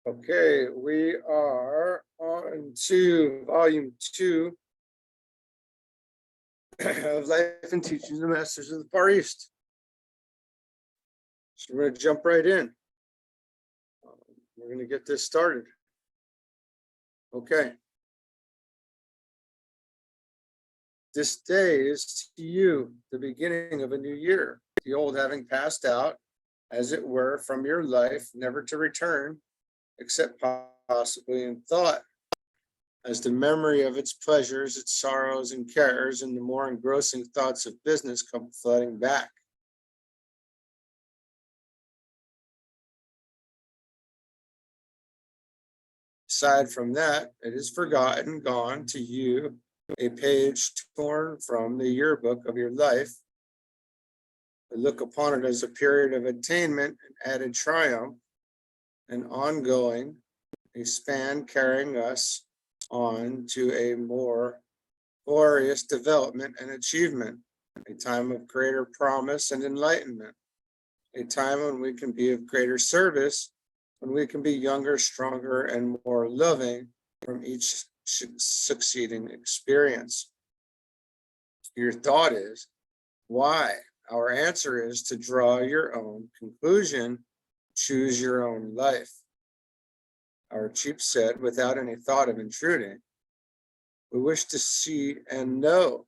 Okay, we are on to volume 2 of Life and Teachings of the Masters of the Far East. So we're going to jump right in. We're going to get this started. Okay. This day is to you the beginning of a new year, the old having passed out, as it were, from your life, never to return, except possibly in thought, as the memory of its pleasures, its sorrows and cares, and the more engrossing thoughts of business come flooding back. Aside from that, it is forgotten, gone to you, a page torn from the yearbook of your life. I look upon it as a period of attainment and added triumph, and ongoing, a span carrying us on to a more glorious development and achievement, a time of greater promise and enlightenment, a time when we can be of greater service, when we can be younger, stronger, and more loving from each succeeding experience. Your thought is, why? Our answer is to draw your own conclusion, choose your own life. Our chief said, without any thought of intruding, we wish to see and know.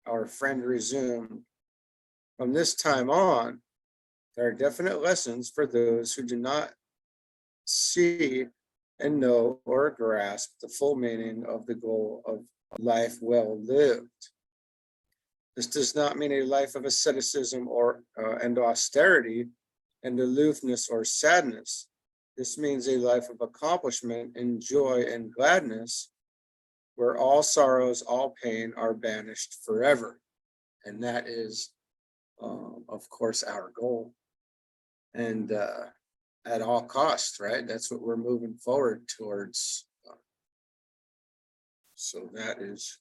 Our friend resumed, from this time on, there are definite lessons for those who do not see and know or grasp the full meaning of the goal of life well lived. This does not mean a life of asceticism and austerity and aloofness or sadness. This means a life of accomplishment and joy and gladness, where all sorrows, all pain are banished forever. And that is, of course, our goal. And at all costs, right? That's what we're moving forward towards. So that is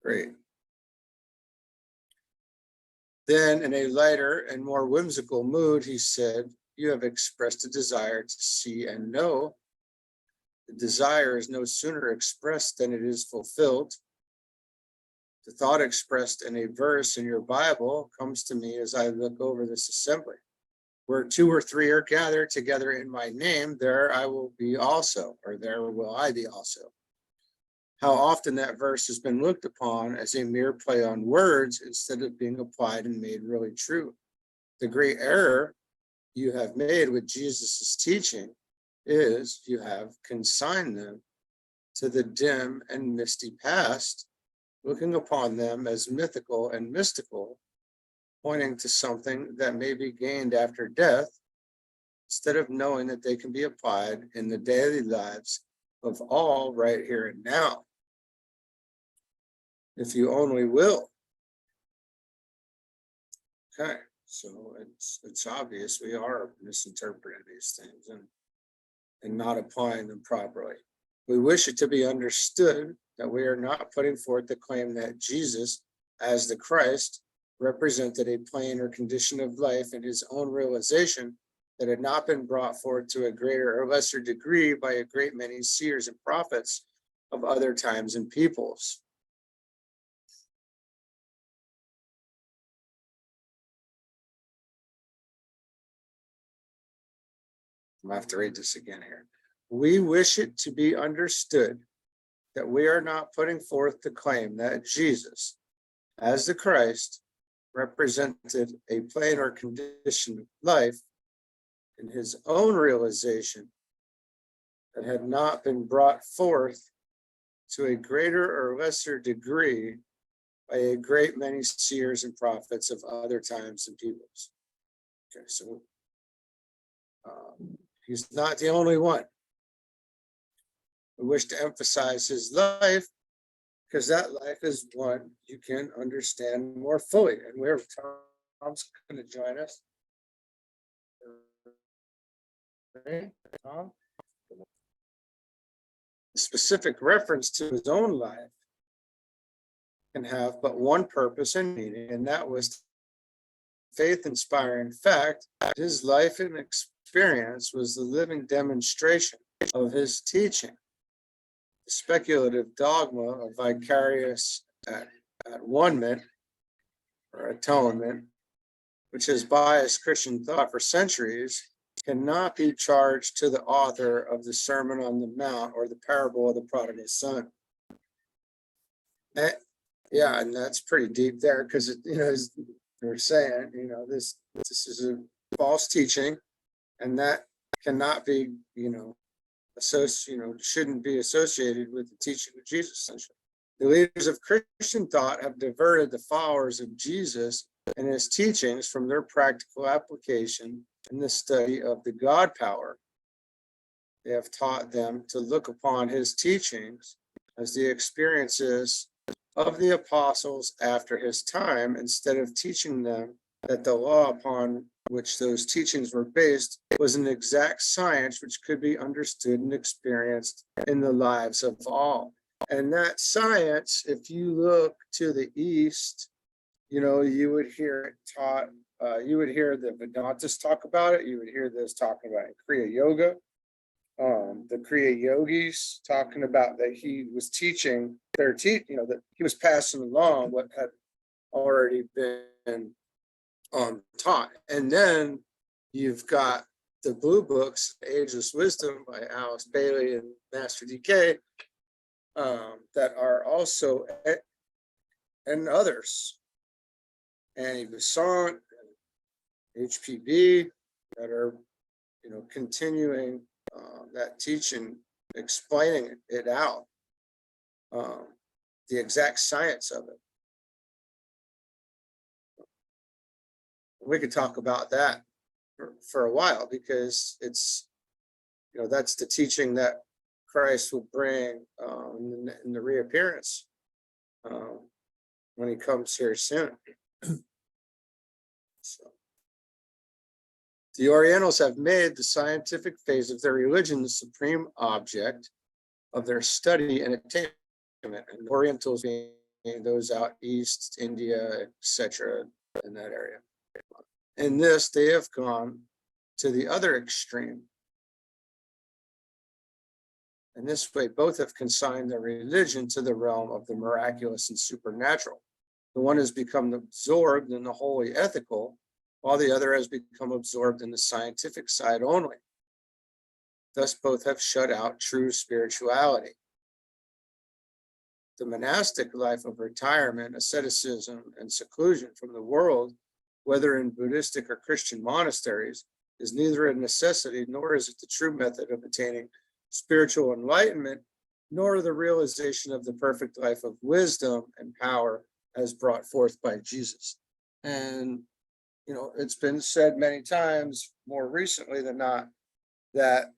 great. Then, in a lighter and more whimsical mood, he said, you have expressed a desire to see and know. The desire is no sooner expressed than it is fulfilled. The thought expressed in a verse in your Bible comes to me as I look over this assembly. Where 2 or 3 are gathered together in my name, there I will be also, or there will I be also. How often that verse has been looked upon as a mere play on words instead of being applied and made really true. The great error you have made with Jesus' teaching is you have consigned them to the dim and misty past, looking upon them as mythical and mystical, pointing to something that may be gained after death, instead of knowing that they can be applied in the daily lives of all right here and now, if you only will. Okay, so it's obvious we are misinterpreting these things and not applying them properly. We wish it to be understood that we are not putting forth the claim that Jesus, as the Christ, represented a plane or condition of life in his own realization that had not been brought forth to a greater or lesser degree by a great many seers and prophets of other times and peoples. I'm going to have to read this again here. We wish it to be understood that we are not putting forth the claim that Jesus, as the Christ, represented a plane or condition of life in his own realization that had not been brought forth to a greater or lesser degree by a great many seers and prophets of other times and peoples. Okay, so he's not the only one. We wish to emphasize his life because that life is one you can understand more fully. And where Tom's going to join us. Tom? Specific reference to his own life can have but one purpose and meaning, and that was faith-inspiring fact, his life and experience was the living demonstration of his teaching. The speculative dogma of vicarious at-one-ment or atonement, which has biased Christian thought for centuries, cannot be charged to the author of the Sermon on the Mount or the parable of the prodigal son. Yeah, and that's pretty deep there, because as they're saying, this is a false teaching, and that cannot be, shouldn't be associated with the teaching of Jesus, essentially. The leaders of Christian thought have diverted the followers of Jesus and his teachings from their practical application in the study of the God power. They have taught them to look upon his teachings as the experiences of the apostles after his time, instead of teaching them that the law upon which those teachings were based was an exact science which could be understood and experienced in the lives of all. And that science, if you look to the East, you would hear it taught, you would hear the Vedantists talk about it, you would hear this talking about it, Kriya Yoga. The Kriya Yogis talking about that he was teaching that he was passing along what had already been taught. And then you've got the blue books, Ageless Wisdom by Alice Bailey and Master DK, that are also, and others, Annie Besant, HPB, that are, continuing that teaching, explaining it out, the exact science of it. We could talk about that for a while, because it's, that's the teaching that Christ will bring in the reappearance when he comes here soon. So. The Orientals have made the scientific phase of their religion the supreme object of their study and attainment, and Orientals being those out east, India, etc., in that area. In this, they have gone to the other extreme. In this way, both have consigned their religion to the realm of the miraculous and supernatural. The one has become absorbed in the wholly ethical, while the other has become absorbed in the scientific side only. Thus, both have shut out true spirituality. The monastic life of retirement, asceticism, and seclusion from the world, whether in Buddhistic or Christian monasteries, is neither a necessity, nor is it the true method of attaining spiritual enlightenment, nor the realization of the perfect life of wisdom and power as brought forth by Jesus. And it's been said many times, more recently than not, that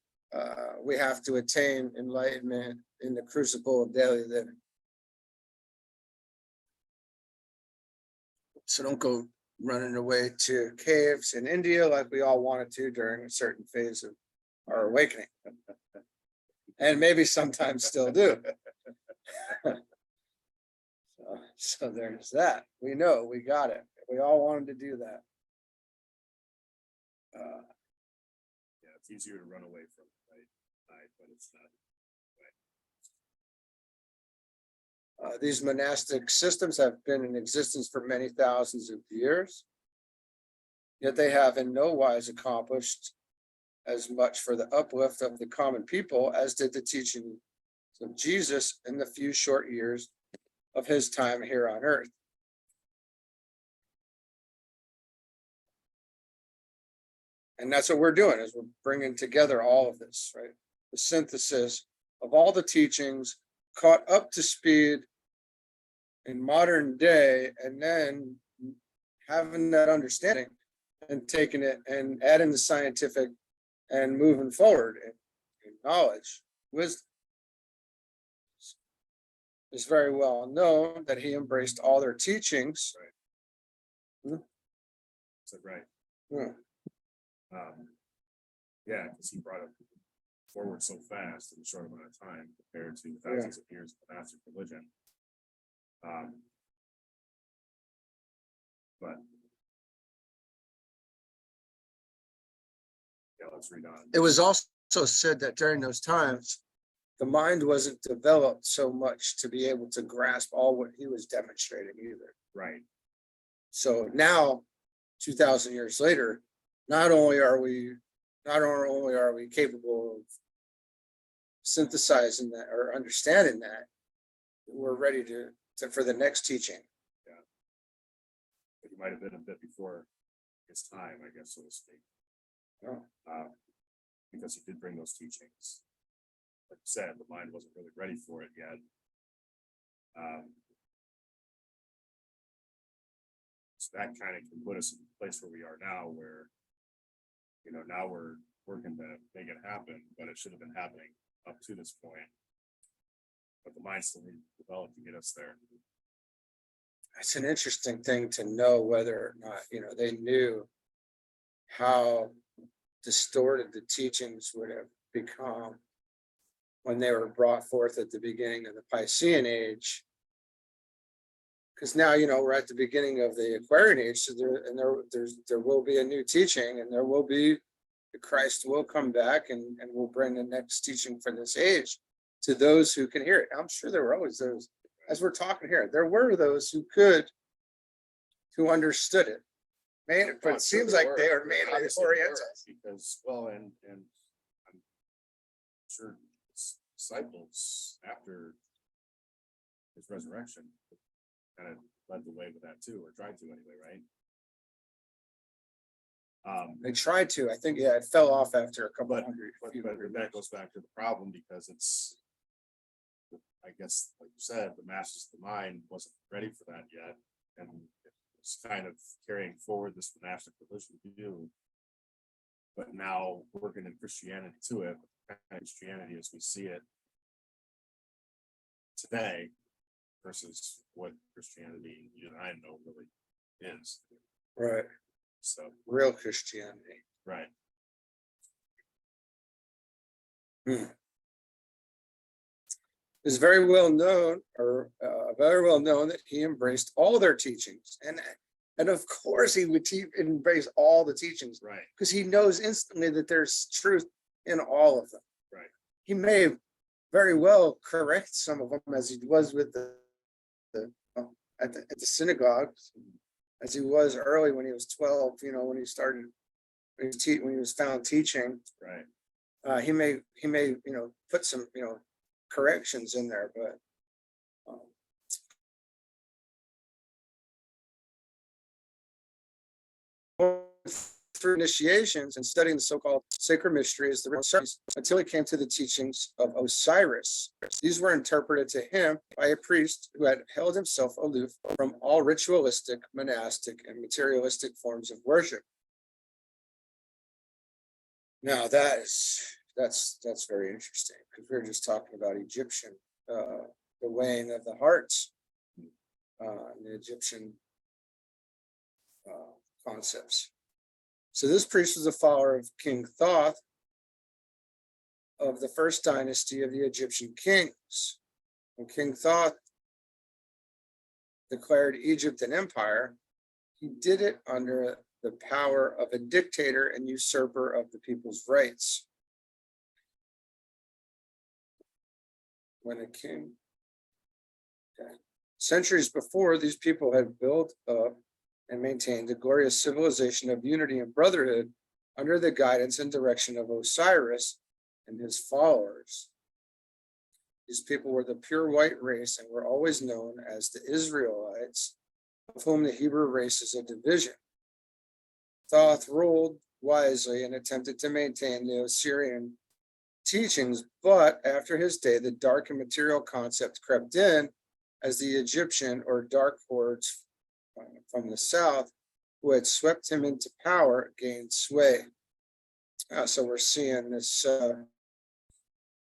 we have to attain enlightenment in the crucible of daily living. So don't go running away to caves in India like we all wanted to during a certain phase of our awakening. And maybe sometimes still do. So there's that. We know, we got it. We all wanted to do that. Yeah, it's easier to run away from it, right? But it's not. These monastic systems have been in existence for many thousands of years, yet they have in no wise accomplished as much for the uplift of the common people as did the teaching of Jesus in the few short years of his time here on earth. And that's what we're doing, is we're bringing together all of this, right? The synthesis of all the teachings caught up to speed in modern day, and then having that understanding and taking it and adding the scientific and moving forward in knowledge, wisdom. It's very well known that he embraced all their teachings. Right. Is that right? Yeah. Yeah, because he brought it forward so fast in a short amount of time compared to thousands of years of monastic religion. But It's redone. It was also said that during those times, the mind wasn't developed so much to be able to grasp all what he was demonstrating either. Right. So now, 2,000 years later, not only are we capable of synthesizing that or understanding that, we're ready to for the next teaching. But he might have been a bit before his time, I guess, so to speak. Oh. Because he did bring those teachings. Like you said, the mind wasn't really ready for it yet. So that kind of can put us in the place where we are now, where, now we're working to make it happen, but it should have been happening up to this point. But the mind still needs to develop to get us there. It's an interesting thing to know whether or not, they knew how distorted the teachings would have become when they were brought forth at the beginning of the Piscean age. Because now, we're at the beginning of the Aquarian age, so there will be a new teaching, and there will be, Christ will come back and will bring the next teaching for this age to those who can hear it. I'm sure there were always those, as we're talking here, there were those who understood it. But it seems like they are mainly Orientals. Because, and I'm sure disciples after his resurrection kind of led the way with that too, or tried to anyway, right? They tried to. I think, it fell off after a couple but hundred. That goes back to the problem, because it's, I guess, like you said, the masses of the mind wasn't ready for that yet, and it's kind of carrying forward this monastic religion view, but now working in Christianity to it. Christianity as we see it today versus what Christianity you and I know really is. Right. So real Christianity. Right. It's very well known that he embraced all their teachings, and of course he would embrace all the teachings, right? Because he knows instantly that there's truth in all of them. Right. He may very well correct some of them, as he was with at the synagogue, as he was early when he was 12. When he was found teaching. Right. He may put some corrections in there, but through initiations and studying the so-called sacred mysteries, the ceremonies, until he came to the teachings of Osiris. These were interpreted to him by a priest who had held himself aloof from all ritualistic, monastic, and materialistic forms of worship. Now that's very interesting, because we were just talking about Egyptian, the weighing of the hearts, and the Egyptian concepts. So this priest was a follower of King Thoth of the first dynasty of the Egyptian kings. When King Thoth declared Egypt an empire, he did it under the power of a dictator and usurper of the people's rights. When a king, centuries before, these people had built up and maintained a glorious civilization of unity and brotherhood under the guidance and direction of Osiris and his followers. These people were the pure white race and were always known as the Israelites, of whom the Hebrew race is a division. Thoth ruled wisely and attempted to maintain the Osirian teachings, but after his day, the dark and material concept crept in as the Egyptian or dark hordes from the south, who had swept him into power, gained sway. So we're seeing this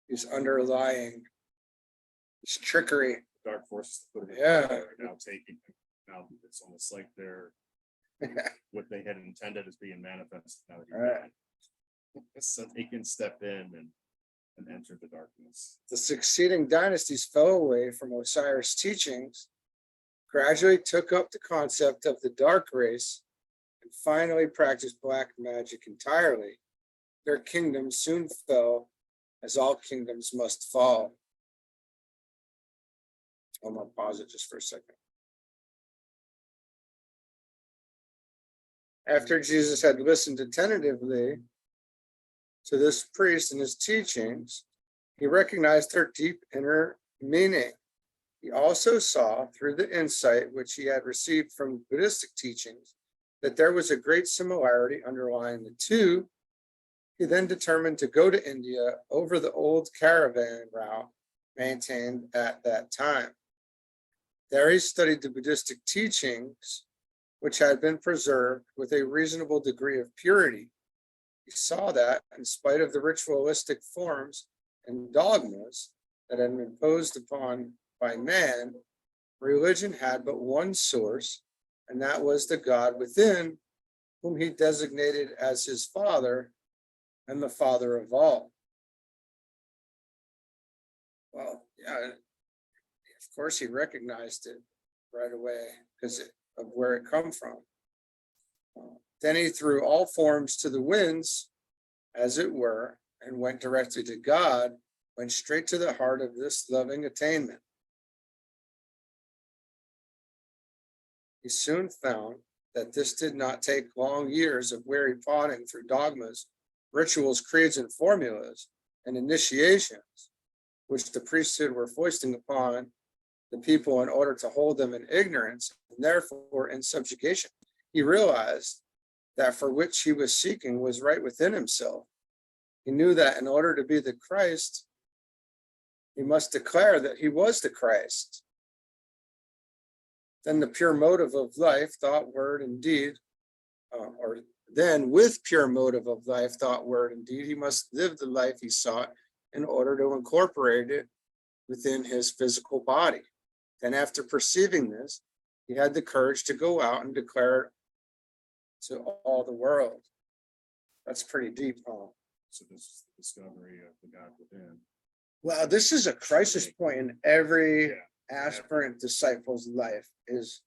these underlying this trickery. Dark forces Yeah. Now taking, now it's almost like they're what they had intended as being manifested. Now Right. So they can step in and enter the darkness. The succeeding dynasties fell away from Osiris' teachings, gradually took up the concept of the dark race, and finally practiced black magic entirely. their kingdom soon fell, as all kingdoms must fall. I'm gonna pause it just for a second. After Jesus had listened attentively to this priest and his teachings, he recognized their deep inner meaning. He also saw, through the insight which he had received from Buddhistic teachings, that there was a great similarity underlying the two. He then determined to go to India over the old caravan route maintained at that time. There he studied the Buddhistic teachings, which had been preserved with a reasonable degree of purity. He saw that, in spite of the ritualistic forms and dogmas that had been imposed upon by man, religion had but one source, and that was the God within, whom he designated as his Father and the Father of all. Well, yeah, of course he recognized it right away because of where it come from. Then he threw all forms to the winds, as it were, and went directly to God, went straight to the heart of this loving attainment. He soon found that this did not take long years of weary plodding through dogmas, rituals, creeds, and formulas, and initiations, which the priesthood were foisting upon the people in order to hold them in ignorance, and therefore in subjugation. He realized that for which he was seeking was right within himself. He knew that in order to be the Christ, he must declare that he was the Christ. Then the pure motive of life, thought, word, and deed, or then with pure motive of life, thought, word, and deed, he must live the life he sought in order to incorporate it within his physical body. Then after perceiving this, he had the courage to go out and declare it to all the world. That's pretty deep, huh? So this is the discovery of the God within. Well, this is a crisis point in every aspirant disciple's life, is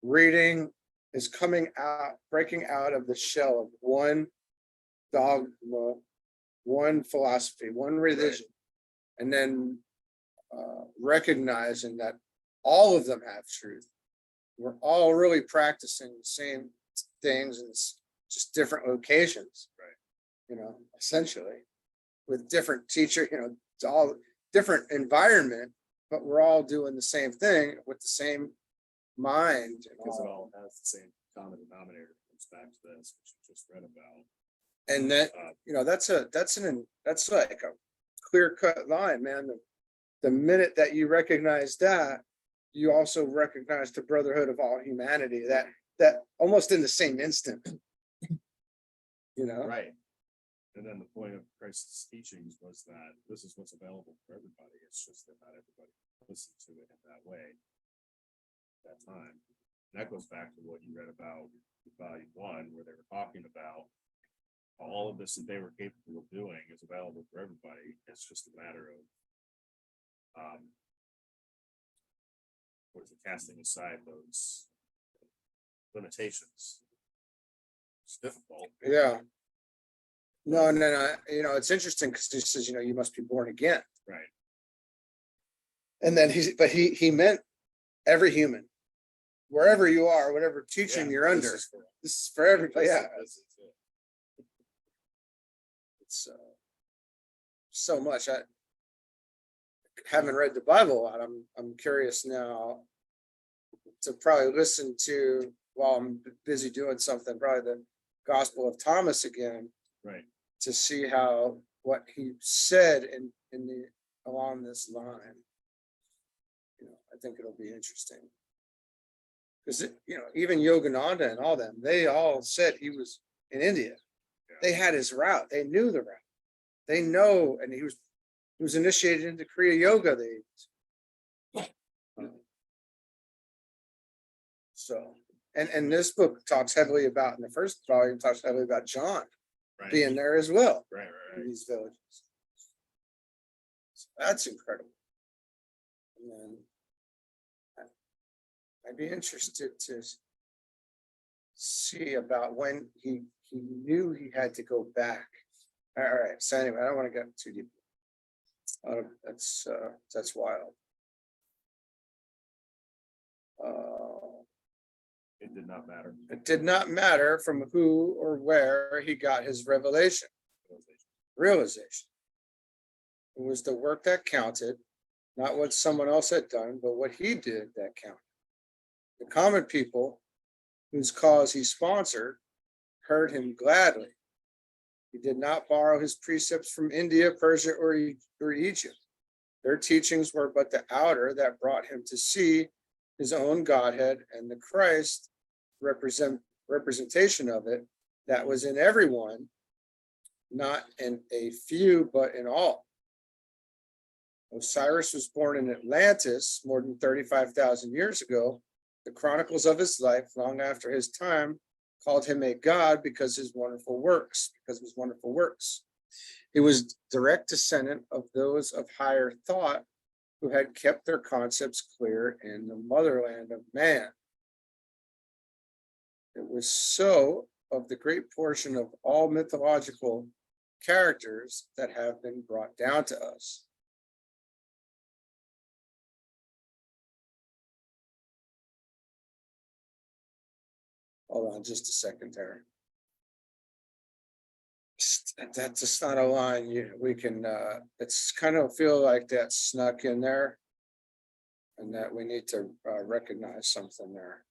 reading, is coming out, breaking out of the shell of one dogma, one philosophy, one religion, and then recognizing that all of them have truth. We're all really practicing the same things in just different locations, essentially, with different teacher, it's all different environment, but we're all doing the same thing with the same mind. Because it all has the same common denominator. Comes back to this, which you just read about. And that, that's like a clear cut line, man. The minute that you recognize that, you also recognize the brotherhood of all humanity, that almost in the same instant, Right. And then the point of Christ's teachings was that this is what's available for everybody. It's just that not everybody listened to it in that way at that time. And that goes back to what you read about in volume 1, where they were talking about all of this that they were capable of doing is available for everybody. It's just a matter of casting aside those limitations. It's difficult. Yeah. No. It's interesting because he says, you must be born again. Right. And then he meant every human, wherever you are, whatever teaching you're under. This is for everybody. Yeah. It's so much. I haven't read the Bible a lot. I'm curious now to probably listen to, while I'm busy doing something, probably the Gospel of Thomas again. Right. To see what he said along this line. I think it'll be interesting. Because even Yogananda and all them, they all said he was in India. Yeah. They had his route. They knew the route. They know, and he was initiated into Kriya Yoga. And this book talks heavily about, in the first volume, talks heavily about John. Right. Being there as well, right. In these villages. So that's incredible. And then I'd be interested to see about when he knew he had to go back All right, so anyway, I don't want to get too deep. That's wild. It did not matter. It did not matter from who or where he got his realization. It was the work that counted, not what someone else had done, but what he did that counted. The common people whose cause he sponsored heard him gladly. He did not borrow his precepts from India, Persia, or Egypt. Their teachings were but the outer that brought him to see his own Godhead, and the Christ representation of it that was in everyone, not in a few, but in all. Osiris was born in Atlantis more than 35,000 years ago. The chronicles of his life, long after his time, called him a god because of his wonderful works. He was direct descendant of those of higher thought who had kept their concepts clear in the motherland of man. It was so of the great portion of all mythological characters that have been brought down to us. Hold on just a second there. That's just not a line we can, it's kind of feel like that snuck in there and that we need to recognize something there.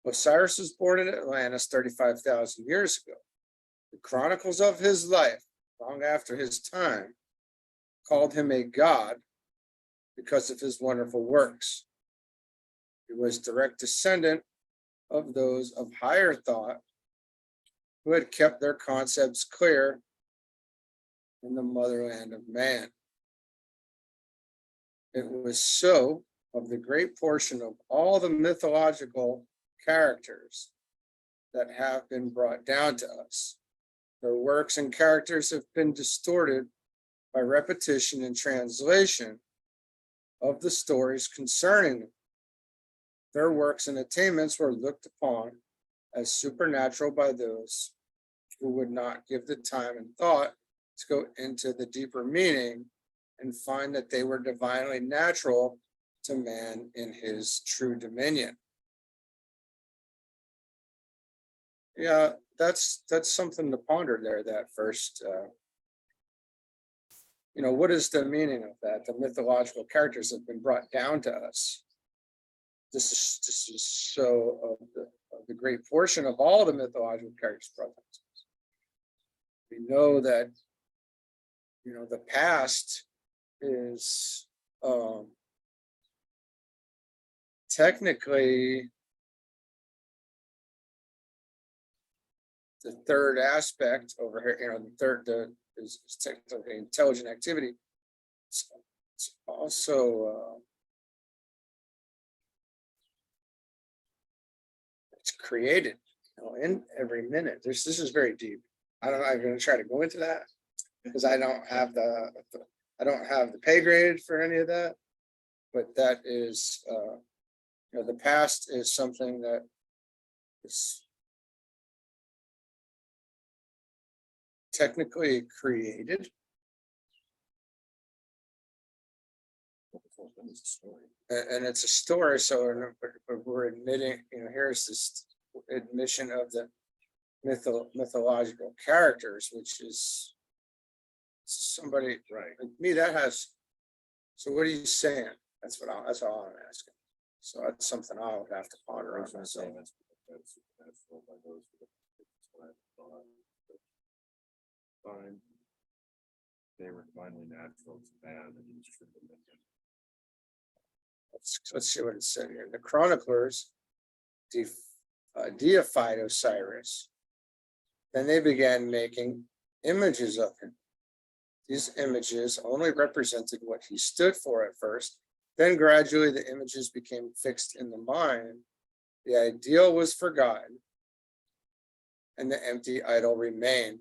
Osiris was born in Atlantis 35,000 years ago. The chronicles of his life, long after his time, called him a god because of his wonderful works. He was direct descendant of those of higher thought who had kept their concepts clear in the motherland of man. It was so of the great portion of all the mythological characters that have been brought down to us. Their works and characters have been distorted by repetition and translation of the stories concerning them. Their works and attainments were looked upon as supernatural by those who would not give the time and thought to go into the deeper meaning and find that they were divinely natural to man in his true dominion. Yeah, that's something to ponder there, that first, what is the meaning of that? The mythological characters have been brought down to us. This is so of the great portion of all the mythological characters brought down to us. We know that, the past is technically the third aspect over here, the third is technically intelligent activity. It's also it's created, in every minute. This is very deep. I'm going to try to go into that because I don't have the pay grade for any of that. But that is, the past is something that is technically created. And it's a story, so we're admitting, here's this admission of the mythological characters, which is somebody, right? Like me, that has. So what are you saying? That's all I'm asking. So that's something I would have to ponder on myself. Fine. They were divinely natural to man, and he was true dominion. Let's see what it said here. The chroniclers deified Osiris. Then they began making images of him. These images only represented what he stood for at first. Then gradually the images became fixed in the mind. The ideal was forgotten, and the empty idol remained.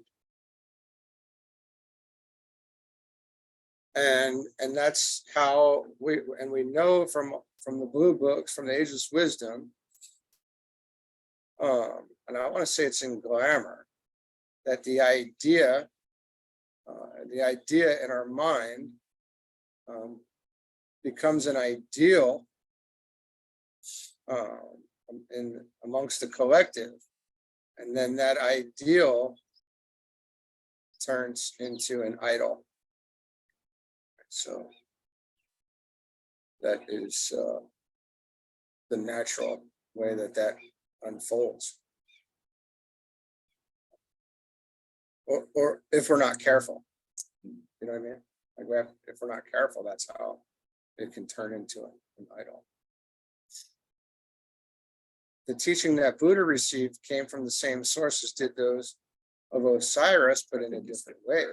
And that's how we know from the blue books, from the Ageless Wisdom, and I want to say it's in Glamour, that the idea The idea in our mind becomes an ideal in amongst the collective, and then that ideal turns into an idol. So that is the natural way that unfolds. Or if we're not careful, you know what I mean? Like if we're not careful, that's how it can turn into an idol. The teaching that Buddha received came from the same sources did those of Osiris, but in a different way.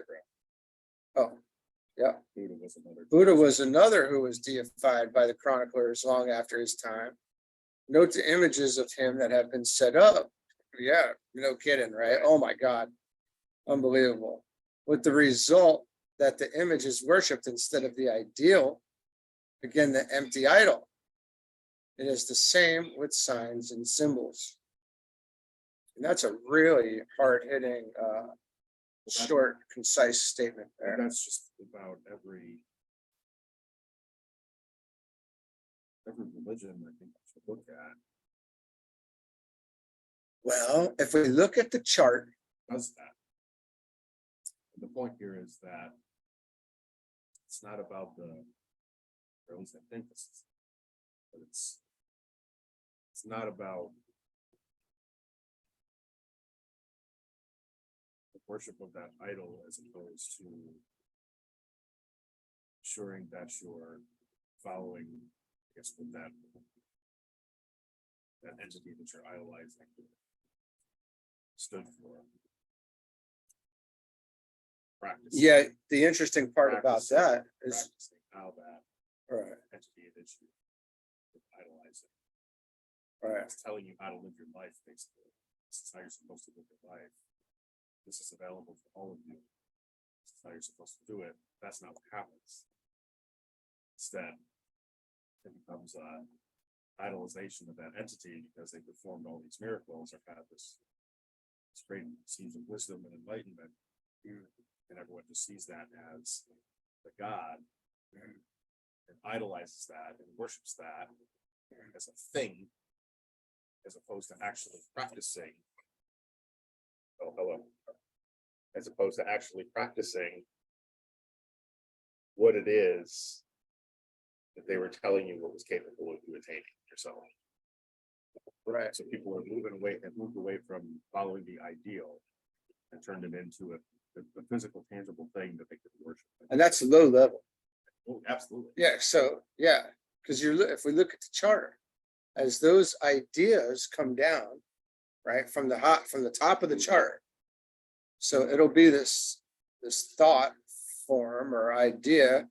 Oh, yeah. Buddha was another who was deified by the chroniclers long after his time. Note the images of him that have been set up. Yeah, no kidding, right? Oh my God. Unbelievable. With the result that the image is worshipped instead of the ideal, again, the empty idol. It is the same with signs and symbols. And that's a really hard-hitting, short, concise statement there. That's just about every religion I think we should look at. Well, if we look at the chart, Does that. The point here is that it's not about the, or at least I think this is, but it's not about the worship of that idol as opposed to ensuring that you're following, I guess, with that entity that you're idolizing stood for. Practice. yeah, the interesting part about that is Practicing how that right, entity that you idolize it. right. It's telling you how to live your life, basically. This is how you're supposed to live your life. This is available for all of you. This is how you're supposed to do it. That's not what happens. Instead, it becomes idolization of that entity because they performed all these miracles or had this great seeds of wisdom and enlightenment. And everyone just sees that as the God and idolizes that and worships that as a thing, as opposed to actually practicing. Oh, hello. As opposed to actually practicing what it is that they were telling you what was capable of you attaining yourself. Right. So people are moved away from following the ideal and turned it into a physical, tangible thing that they could worship. And that's low level. Oh, absolutely. Yeah. So yeah, because if we look at the charter, as those ideas come down, right, from the top of the chart, so it'll be this thought form or idea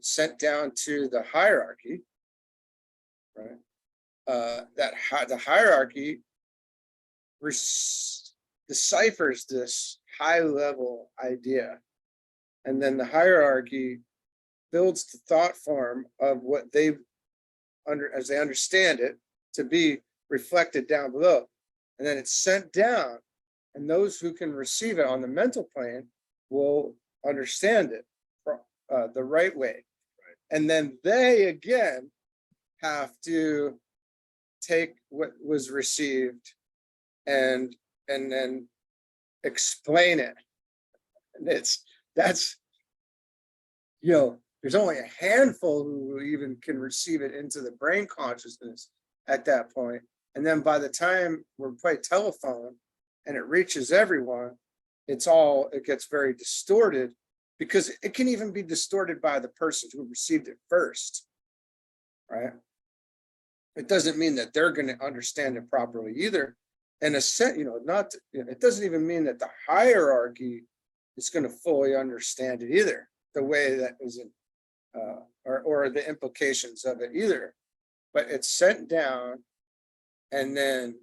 sent down to the hierarchy, right? The hierarchy deciphers this high level idea, and then the hierarchy builds the thought form of what they as they understand it to be reflected down below, and then it's sent down, and those who can receive it on the mental plane will understand it the right way, and then they again have to take what was received and then explain it. And that's there's only a handful who even can receive it into the brain consciousness at that point. And then by the time we're playing telephone and it reaches everyone, it gets very distorted, because it can even be distorted by the person who received it first, right? It doesn't mean that they're going to understand it properly either. And it doesn't even mean that the hierarchy is going to fully understand it either, the way that is in, or the implications of it either. But it's sent down, and then,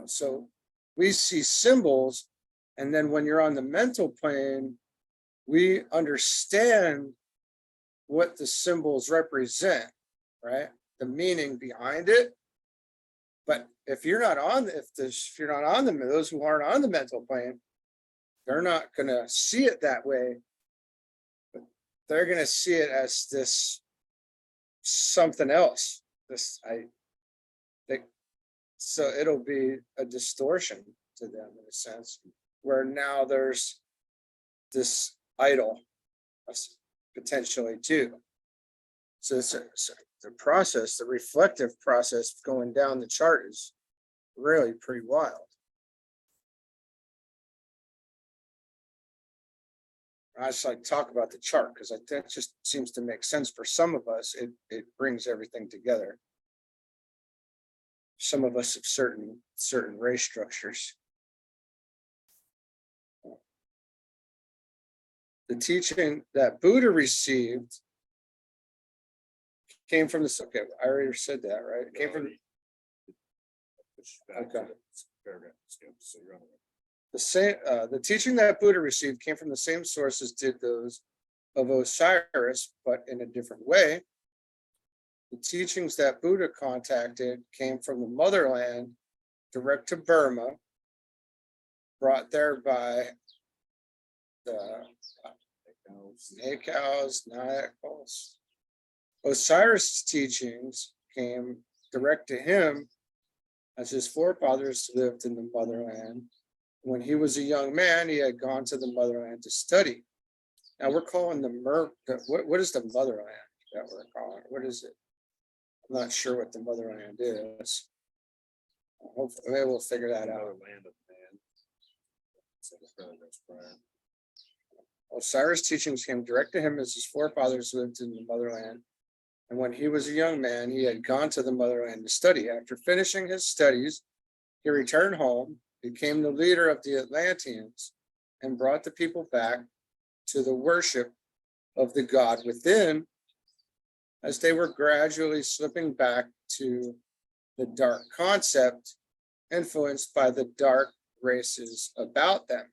so we see symbols, and then when you're on the mental plane, we understand what the symbols represent, right? The meaning behind it. But if you're not on, those who aren't on the mental plane, they're not going to see it that way. But they're going to see it as this something else. So it'll be a distortion to them in a sense, where now there's this idol potentially too. So the process, the reflective process going down the chart is really pretty wild. I just like to talk about the chart because that just seems to make sense for some of us. It brings everything together. Some of us have certain race structures. The teaching that Buddha received came from this. Okay, I already said that, right? It came from. Okay. The teaching that Buddha received came from the same sources did those of Osiris, but in a different way. The teachings that Buddha contacted came from the motherland, direct to Burma, brought there by the Nayakals. Osiris' teachings came direct to him as his forefathers lived in the motherland. When he was a young man, he had gone to the motherland to study. Now we're calling what is the motherland that we're calling? What is it? I'm not sure what the motherland is. Hopefully maybe we'll figure that out. Land of man. Osiris' teachings came direct to him as his forefathers lived in the motherland. And when he was a young man, he had gone to the motherland to study. After finishing his studies, he returned home, became the leader of the Atlanteans, and brought the people back to the worship of the God within, as they were gradually slipping back to the dark concept, influenced by the dark races about them.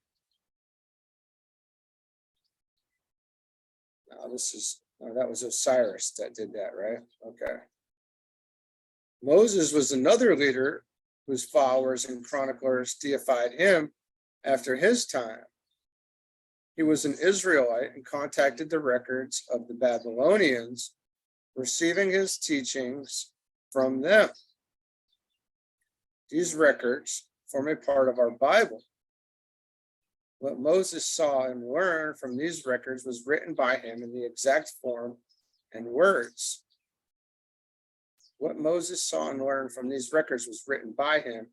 Now that was Osiris that did that, right? Okay. Moses was another leader whose followers and chroniclers deified him after his time. He was an Israelite and contacted the records of the Babylonians, receiving his teachings from them. These records form a part of our Bible. What Moses saw and learned from these records was written by him in the exact form and words. What Moses saw and learned from these records was written by him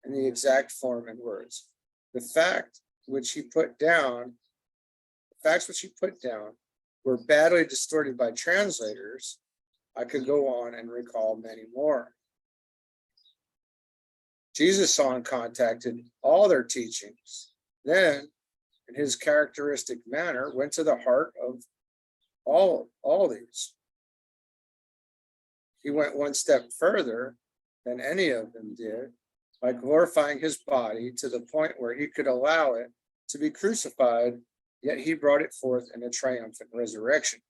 in the exact form and words. The facts which he put down were badly distorted by translators. I could go on and recall many more. Jesus saw and contacted all their teachings. Then, in his characteristic manner, went to the heart of all these. He went one step further than any of them did by glorifying his body to the point where he could allow it to be crucified, yet he brought it forth in a triumphant resurrection.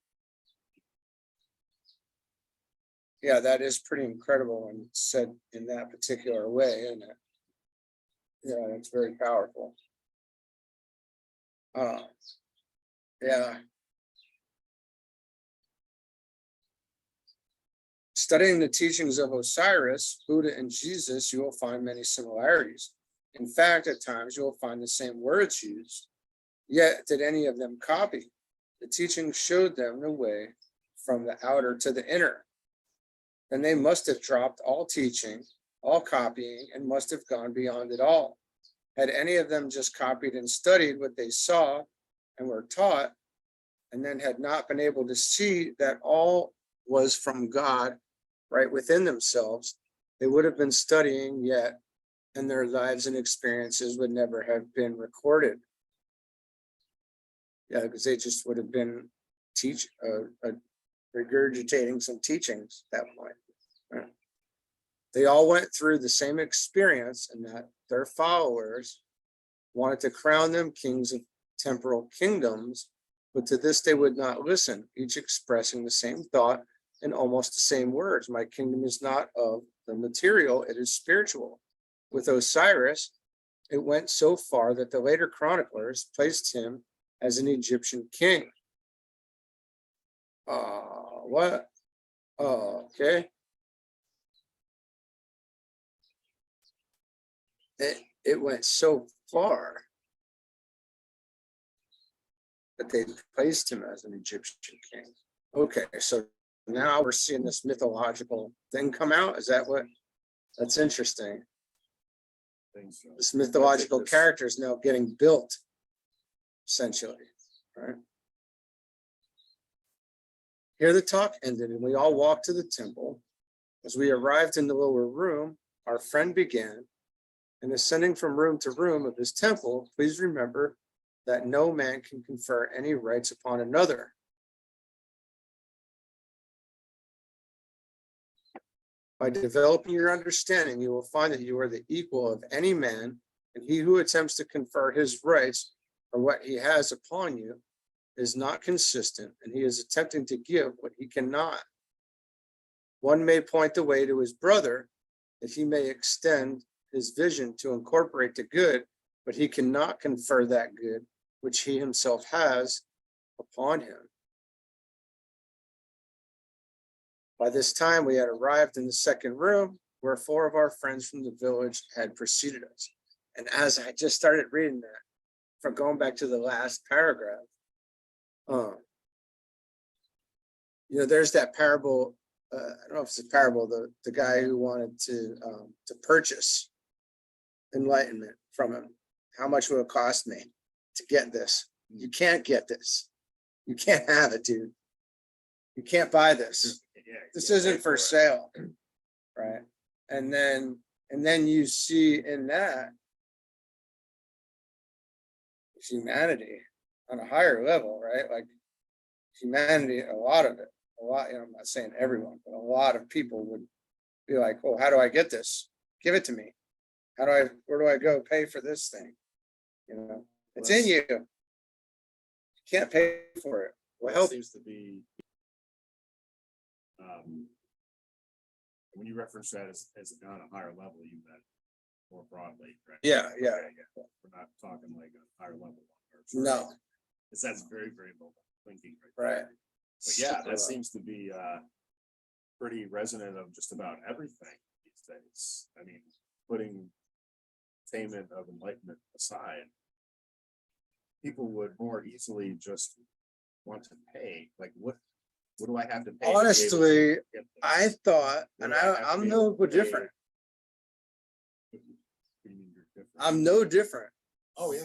Yeah, that is pretty incredible when it's said in that particular way, isn't it? Yeah, it's very powerful. Yeah. Studying the teachings of Osiris, Buddha, and Jesus, you will find many similarities. In fact, at times you will find the same words used. Yet, did any of them copy? The teaching showed them the way from the outer to the inner. Then they must have dropped all teaching, all copying, and must have gone beyond it all. Had any of them just copied and studied what they saw and were taught, and then had not been able to see that all was from God right within themselves, they would have been studying yet, and their lives and experiences would never have been recorded. Yeah, because they just would have been regurgitating some teachings at that point. Right. They all went through the same experience, and that their followers wanted to crown them kings of temporal kingdoms, but to this they would not listen, each expressing the same thought in almost the same words. My kingdom is not of the material, it is spiritual. With Osiris, It went so far that the later chroniclers placed him as an Egyptian king. What? Oh, okay. It went so far that they placed him as an Egyptian king. Okay, so now we're seeing this mythological thing come out. Is that what? That's interesting. So. This mythological character is now getting built, essentially, right? Here the talk ended, and we all walked to the temple. As we arrived in the lower room, our friend began, and ascending from room to room of his temple, please remember that no man can confer any rights upon another. By developing your understanding, you will find that you are the equal of any man, and he who attempts to confer his rights or what he has upon you is not consistent, and he is attempting to give what he cannot. One may point the way to his brother, that he may extend his vision to incorporate the good, but he cannot confer that good which he himself has upon him. By this time, we had arrived in the second room, where 4 of our friends from the village had preceded us. And as I just started reading that, from going back to the last paragraph, there's that parable. I don't know if it's a parable. The guy who wanted to purchase enlightenment from him. How much will it cost me to get this? You can't get this. You can't have it, dude. You can't buy this. This isn't for sale, right? And then you see in that humanity on a higher level, right? Like humanity, a lot, I'm not saying everyone, but a lot of people would be like, oh, how do I get this? Give it to me. Where do I go pay for this thing? It's in you. You can't pay for it. Well, help seems to be when you reference that as on a higher level, you meant more broadly, right? Yeah. We're not talking like a higher level. No. Because that's very, very low thinking. Right. But yeah, that seems to be pretty resonant of just about everything these days. I mean, putting attainment of enlightenment aside, people would more easily just want to pay. Like, what do I have to pay? Honestly, I thought, and I'm no different. I'm no different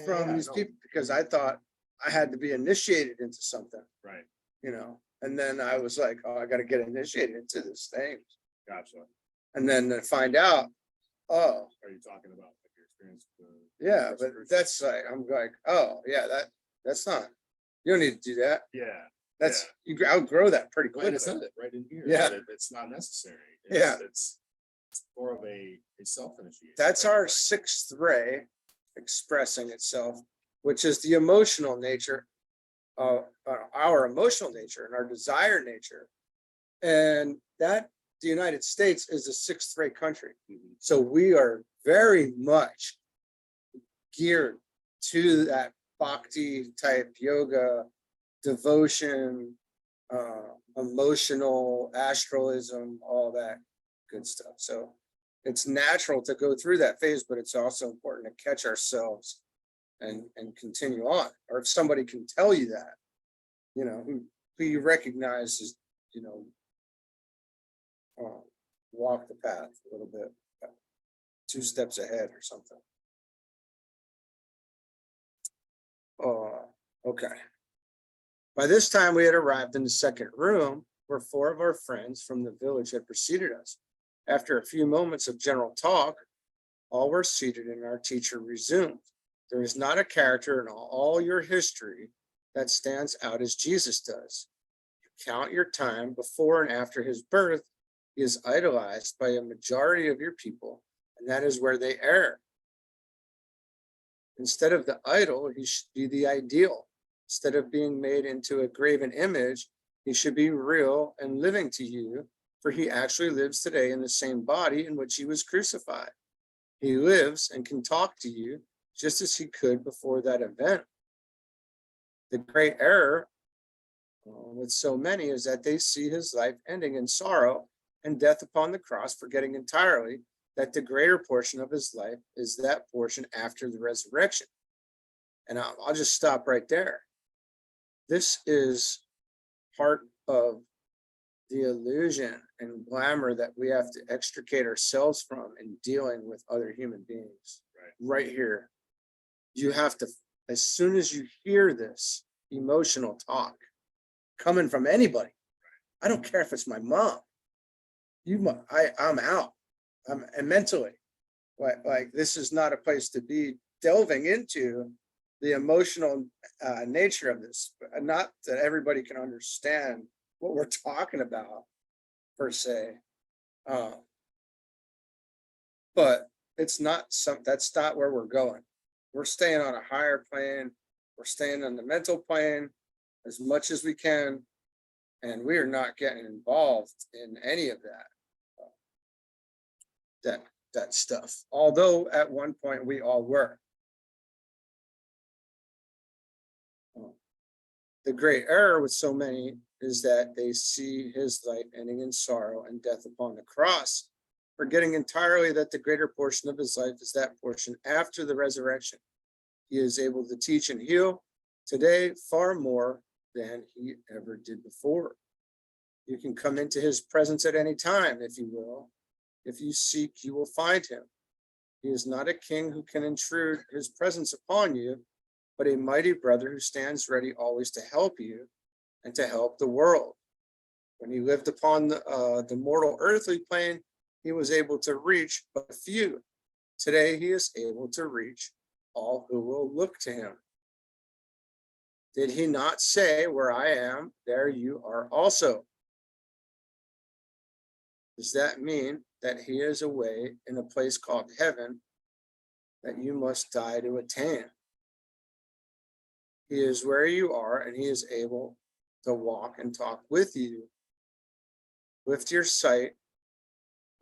from these people, because I thought I had to be initiated into something. Right. And then I was like, oh, I got to get initiated into this thing. Gotcha. And then to find out, oh. Are you talking about like your experience? Yeah, but that's like, I'm like, oh, yeah, that's not, you don't need to do that. Yeah. You outgrow that pretty quickly. It's right in here. Yeah. It's not necessary. It's more of a self-initiation. That's our 6th ray expressing itself, which is the emotional nature, our emotional nature and our desire nature. And that the United States is a 6th ray country. Mm-hmm. So we are very much geared to that bhakti type yoga, devotion, emotional astralism, all that good stuff. So it's natural to go through that phase, but it's also important to catch ourselves and continue on. Or if somebody can tell you that, who you recognize as, walk the path a little bit, 2 steps ahead or something. Okay. By this time, we had arrived in the second room, where 4 of our friends from the village had preceded us. After a few moments of general talk, all were seated and our teacher resumed. There is not a character in all your history that stands out as Jesus does. You count your time before and after his birth. He is idolized by a majority of your people, and that is where they err. Instead of the idol, he should be the ideal. Instead of being made into a graven image, he should be real and living to you, for he actually lives today in the same body in which he was crucified. He lives and can talk to you just as he could before that event. The great error with so many is that they see his life ending in sorrow and death upon the cross, forgetting entirely that the greater portion of his life is that portion after the resurrection. And I'll just stop right there. This is part of the illusion and glamour that we have to extricate ourselves from in dealing with other human beings. Right here. You have to, as soon as you hear this emotional talk coming from anybody, I don't care if it's my mom, I'm out. And mentally, like this is not a place to be delving into the emotional nature of this. Not that everybody can understand what we're talking about per se, but it's not that's not where we're going. We're staying on a higher plane. We're staying on the mental plane as much as we can, and we are not getting involved in any of that stuff. Although at one point we all were. The great error with so many is that they see his life ending in sorrow and death upon the cross, forgetting entirely that the greater portion of his life is that portion after the resurrection. He is able to teach and heal today far more than he ever did before. You can come into his presence at any time, if you will. If you seek, you will find him. He is not a king who can intrude his presence upon you, but a mighty brother who stands ready always to help you and to help the world. When he lived upon the mortal earthly plane, he was able to reach but a few. Today, he is able to reach all who will look to him. Did he not say, where I am, there you are also? Does that mean that he is away in a place called heaven that you must die to attain? He is where you are, and he is able to walk and talk with you. Lift your sight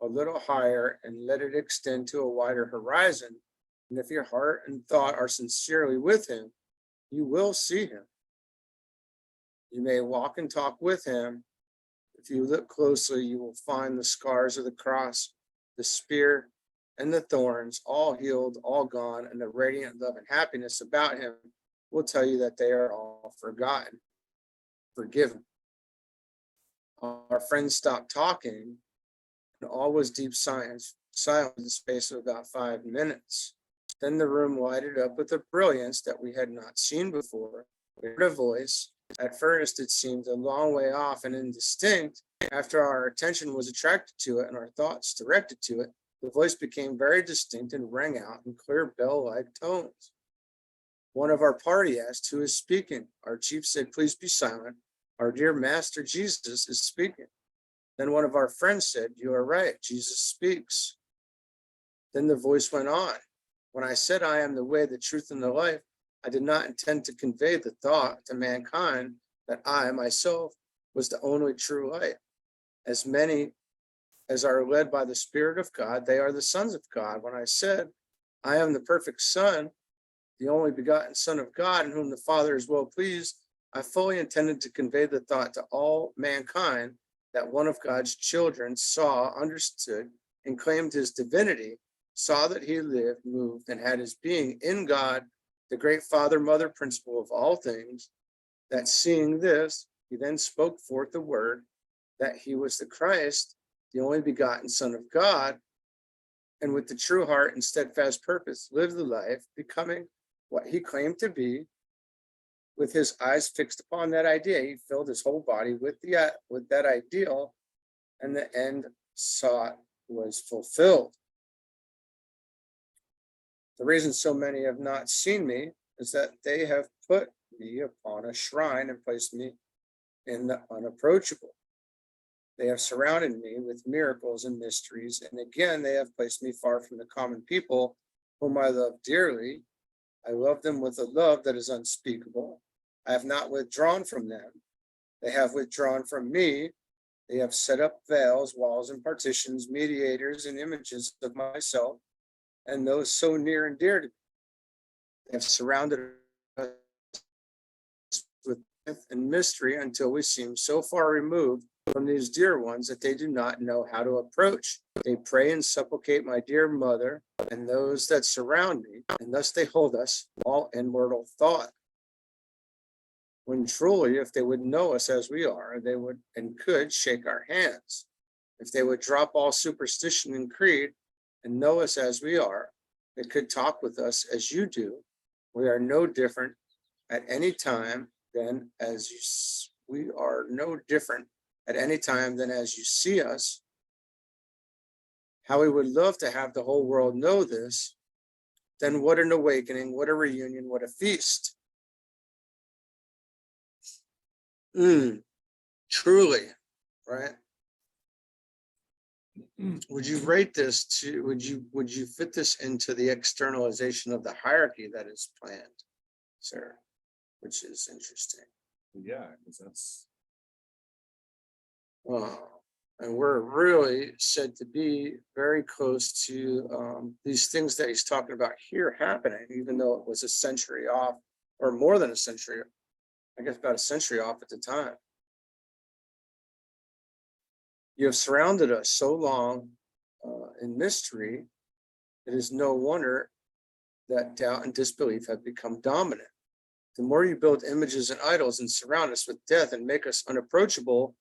a little higher and let it extend to a wider horizon. And if your heart and thought are sincerely with him, you will see him. You may walk and talk with him. If you look closely, you will find the scars of the cross, the spear, and the thorns, all healed, all gone, and the radiant love and happiness about him will tell you that they are all forgotten, forgiven. Our friends stopped talking, and all was deep silence in the space of about 5 minutes. Then the room lighted up with a brilliance that we had not seen before. We heard a voice. At first, it seemed a long way off and indistinct. After our attention was attracted to it and our thoughts directed to it, the voice became very distinct and rang out in clear bell-like tones. One of our party asked, "Who is speaking?" Our chief said, "Please be silent. Our dear Master Jesus is speaking." Then one of our friends said, "You are right. Jesus speaks." Then the voice went on. When I said, "I am the way, the truth, and the life," I did not intend to convey the thought to mankind that I myself was the only true light. As many as are led by the Spirit of God, they are the sons of God. When I said, "I am the perfect Son, the only begotten Son of God, in whom the Father is well pleased," I fully intended to convey the thought to all mankind that one of God's children saw, understood, and claimed his divinity, saw that he lived, moved, and had his being in God, the great Father, Mother, principle of all things, that seeing this, he then spoke forth the word that he was the Christ, the only begotten Son of God, and with the true heart and steadfast purpose, lived the life, becoming what he claimed to be. With his eyes fixed upon that idea, he filled his whole body with that ideal, and the end sought was fulfilled. The reason so many have not seen me is that they have put me upon a shrine and placed me in the unapproachable. They have surrounded me with miracles and mysteries, and again, they have placed me far from the common people whom I love dearly. I love them with a love that is unspeakable. I have not withdrawn from them. They have withdrawn from me. They have set up veils, walls, and partitions, mediators, and images of myself, and those so near and dear to me. They have surrounded us with myth and mystery until we seem so far removed from these dear ones that they do not know how to approach. They pray and supplicate my dear mother and those that surround me, and thus they hold us all in mortal thought. When truly, if they would know us as we are, they would and could shake our hands. If they would drop all superstition and creed and know us as we are, they could talk with us as you do. We are no different at any time than as you, we are no different at any time than as you see us. How we would love to have the whole world know this. Then what an awakening, what a reunion, what a feast. Truly, right? Would you rate this to, would you fit this into the externalization of the hierarchy that is planned, sir? Which is interesting. Yeah, because that's And we're really said to be very close to these things that he's talking about here happening, even though it was a century off, or more than a century, I guess about a century off at the time. You have surrounded us so long in mystery, it is no wonder that doubt and disbelief have become dominant. The more you build images and idols and surround us with death and make us unapproachable,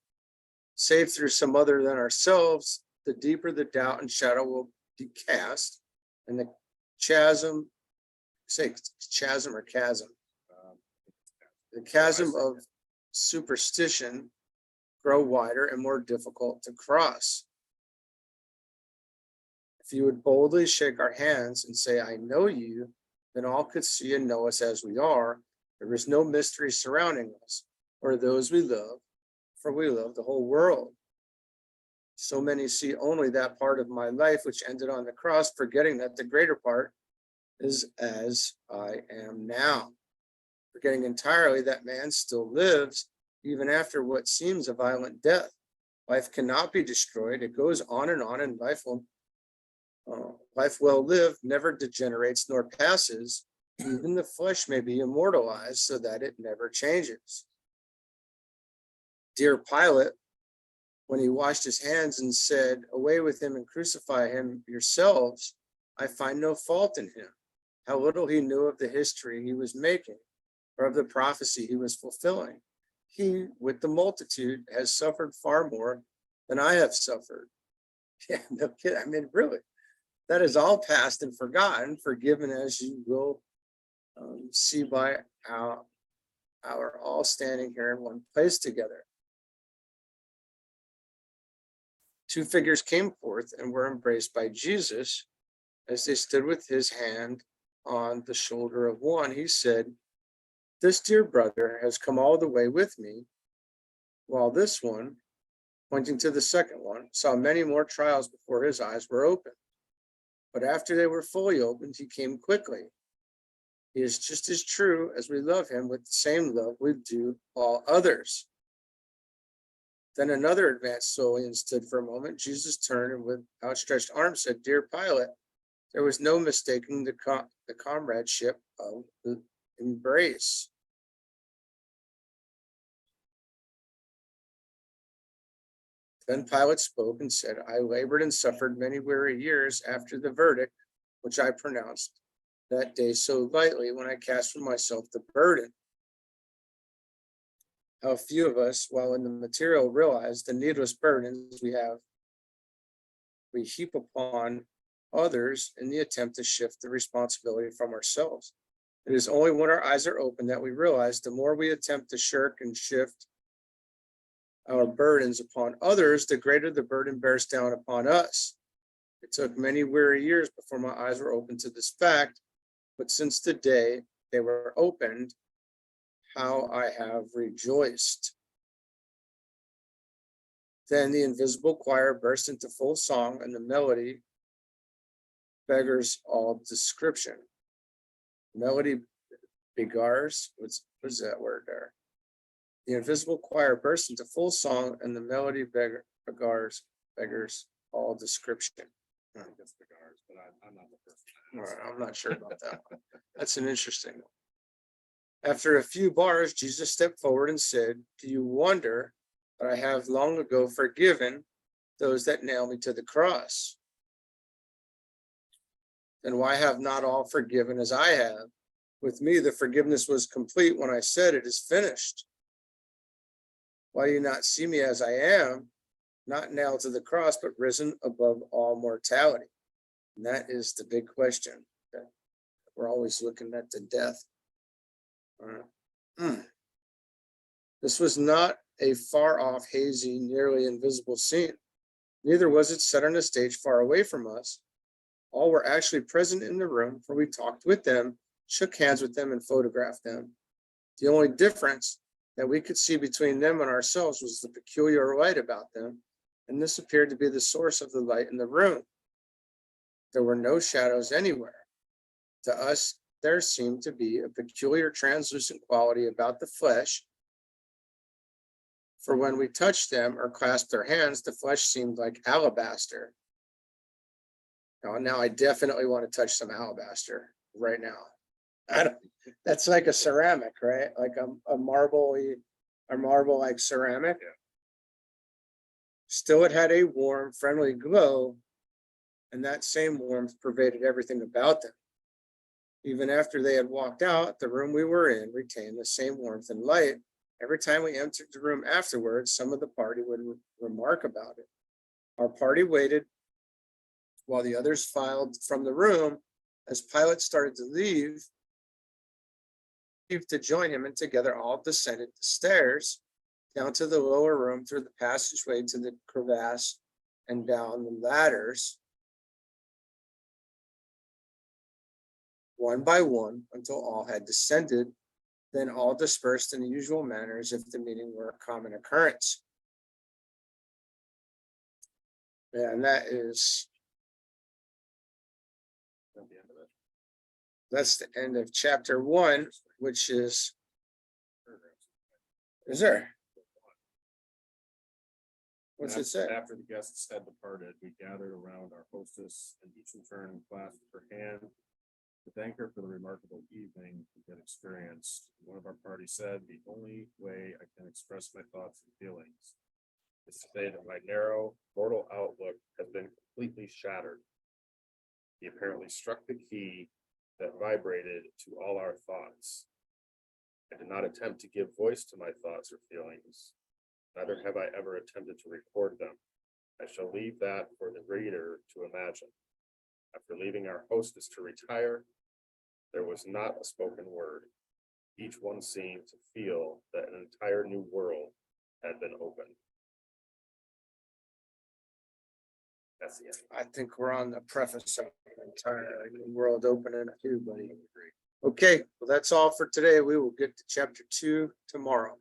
save through some other than ourselves, the deeper the doubt and shadow will be cast, and the chasm, say chasm or chasm, the chasm of superstition grow wider and more difficult to cross. If you would boldly shake our hands and say, I know you, then all could see and know us as we are. There is no mystery surrounding us or those we love, for we love the whole world. So many see only that part of my life which ended on the cross, forgetting that the greater part is as I am now, forgetting entirely that man still lives even after what seems a violent death. Life cannot be destroyed. It goes on, and life well lived never degenerates nor passes. Even the flesh may be immortalized so that it never changes. Dear Pilate, when he washed his hands and said, away with him and crucify him yourselves, I find no fault in him. How little he knew of the history he was making, or of the prophecy he was fulfilling. He, with the multitude, has suffered far more than I have suffered. Yeah, no kidding. I mean, really, that is all past and forgotten, forgiven as you will see by our all standing here in one place together. Two figures came forth and were embraced by Jesus. As they stood with his hand on the shoulder of one, he said, this dear brother has come all the way with me, while this one, pointing to the second one, saw many more trials before his eyes were opened. But after they were fully opened, he came quickly. He is just as true as we love him with the same love we do all others. Then another advanced slowly and stood for a moment. Jesus turned and with outstretched arms said, dear Pilate, there was no mistaking the comradeship of the embrace. Then Pilate spoke and said, I labored and suffered many weary years after the verdict which I pronounced that day so lightly when I cast from myself the burden. How few of us, while in the material, realize the needless burdens we heap upon others in the attempt to shift the responsibility from ourselves. It is only when our eyes are open that we realize the more we attempt to shirk and shift our burdens upon others, the greater the burden bears down upon us. It took many weary years before my eyes were open to this fact, but since the day they were opened, how I have rejoiced. Then the invisible choir burst into full song, and the melody beggars all description. Melody begars, what's that word there? The invisible choir burst into full song, and the melody beggars all description. I think that's cigars, but I'm not the person. All right, I'm not sure about that one. That's an interesting one. After a few bars, Jesus stepped forward and said, "Do you wonder that I have long ago forgiven those that nail me to the cross? Then why have not all forgiven as I have? With me, the forgiveness was complete when I said it is finished. Why do you not see me as I am, not nailed to the cross, but risen above all mortality?" And that is the big question. That we're always looking at the death. This was not a far off, hazy, nearly invisible scene. Neither was it set on a stage far away from us. All were actually present in the room, for we talked with them, shook hands with them, and photographed them. The only difference that we could see between them and ourselves was the peculiar light about them, and this appeared to be the source of the light in the room. There were no shadows anywhere. To us, there seemed to be a peculiar translucent quality about the flesh, for when we touched them or clasped their hands, the flesh seemed like alabaster. Now I definitely want to touch some alabaster right now. That's like a ceramic, right? Like a marble like ceramic. Yeah. Still, it had a warm, friendly glow, and that same warmth pervaded everything about them. Even after they had walked out, the room we were in retained the same warmth and light. Every time we entered the room afterwards, some of the party would remark about it. Our party waited while the others filed from the room. As Pilate started to leave to join him, and together all descended the stairs down to the lower room through the passageway to the crevasse and down the ladders, one by one, until all had descended. Then all dispersed in the usual manner as if the meeting were a common occurrence. Yeah, and that is, At the end of it. that's the end of chapter 1, which is there? What's it say? After the guests had departed, we gathered around our hostess and each in turn clasped her hand to thank her for the remarkable evening we had experienced. One of our party said, "The only way I can express my thoughts and feelings is to say that my narrow mortal outlook has been completely shattered." He apparently struck the key that vibrated to all our thoughts. I did not attempt to give voice to my thoughts or feelings. Neither have I ever attempted to record them. I shall leave that for the reader to imagine. After leaving our hostess to retire, there was not a spoken word. Each one seemed to feel that an entire new world had been opened. That's the end. I think we're on the preface of the entire world opening too, buddy. Okay, well, that's all for today. We will get to chapter 2 tomorrow.